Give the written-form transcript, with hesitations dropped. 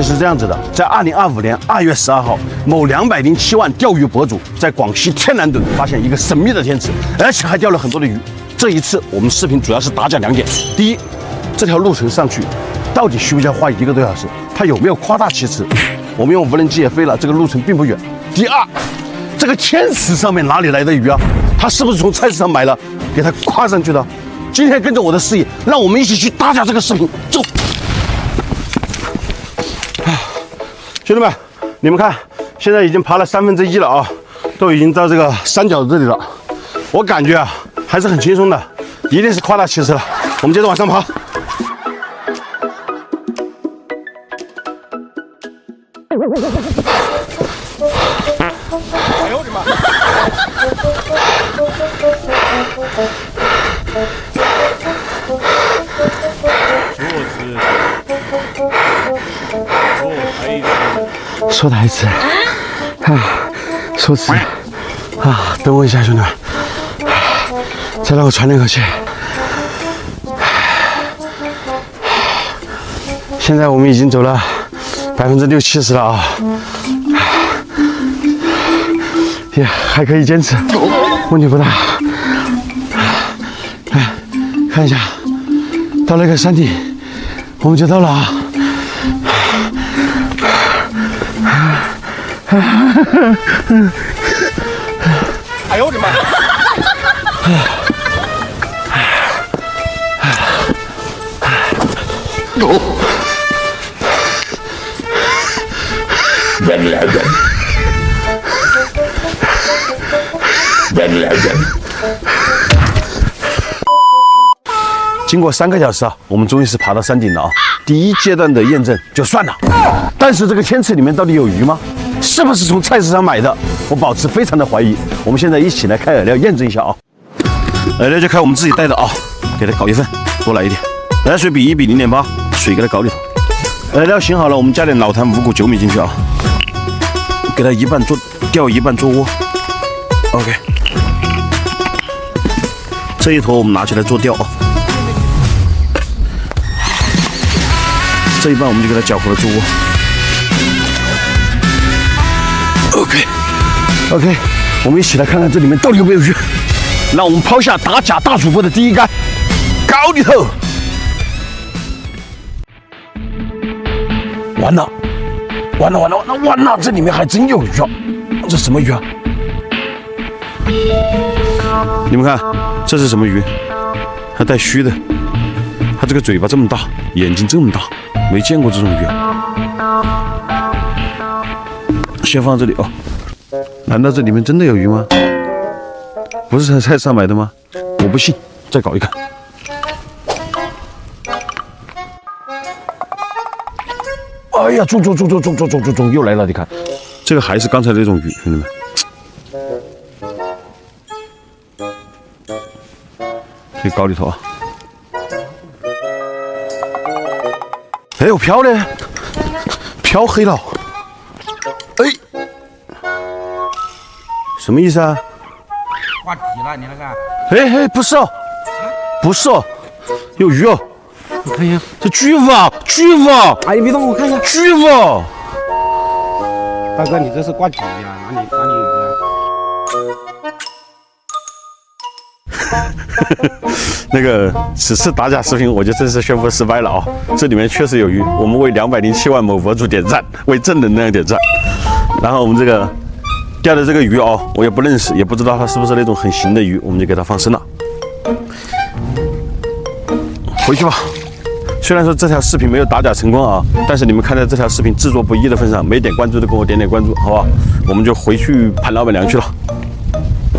是这样子的，在2025年2月12号，某207万钓鱼博主在广西天南墩发现一个神秘的天池，而且还钓了很多的鱼。这一次我们视频主要是打讲2点：第一，这条路程上去到底需不需要花1个多小时？它有没有夸大其词？我们用无人机也飞了，这个路程并不远。第二，这个天池上面哪里来的鱼啊？它是不是从菜市场买了，给它挂上去的？今天跟着我的视野，让我们一起去打假这个视频，走！兄弟们，你们看，现在已经爬了1/3了啊，都已经到这个山脚这里了。我感觉啊，还是很轻松的，一定是夸大其词了。我们接着往上爬。哎呦我的妈！说台词啊，说词啊，等我一下，兄弟们，再让我喘两口气。现在我们已经走了60-70%了啊，也还可以坚持，问题不大。哎，看一下，到那个山顶，我们就到了啊。哎呦我的妈！经过3个小时啊，我们终于是爬到山顶了啊！第一阶段的验证就算了，但是这个天池里面到底有鱼吗？是不是从菜市场买的？我保持非常的怀疑。我们现在一起来开饵料验证一下啊！饵料就开我们自己带的啊，给它搞一份，多来一点。来水比1比0.8，水给它搞里头。饵料醒好了，我们加点老坛无骨9米进去啊，给它一半做钓，一半做窝。OK， 这一坨我们拿起来做钓啊，这一半我们就给它搅和了做窝。OK， 我们一起来看看这里面到底有没有鱼。让我们抛下打假大主播的第一竿，搞里头。完了，这里面还真有鱼啊！这什么鱼啊？你们看，这是什么鱼？还带须的，它这个嘴巴这么大，眼睛这么大，没见过这种鱼啊！先放这里哦。难道这里面真的有鱼吗？不是在菜市场买的吗？我不信，再搞一看。哎呀，中，又来了！你看，这个还是刚才那种鱼，兄弟们。这搞里头啊！哎，有漂嘞，漂黑了。哎，什么意思啊？挂底了，你那个？哎，不是哦，不是哦，有鱼哦。可以，这巨物啊，巨物啊！哎，别动，我看一下。巨物！大哥，你这是挂底呀？哪里有鱼？那个此次打假视频我就正式宣布失败了啊！这里面确实有鱼，我们为207万某博主点赞，为正能量点赞。然后我们这个钓的这个鱼哦，我也不认识，也不知道它是不是那种很行的鱼，我们就给它放生了。回去吧。虽然说这条视频没有打假成功啊，但是你们看在这条视频制作不易的份上，没点关注的给我点点关注，好不好？我们就回去盘老板娘去了。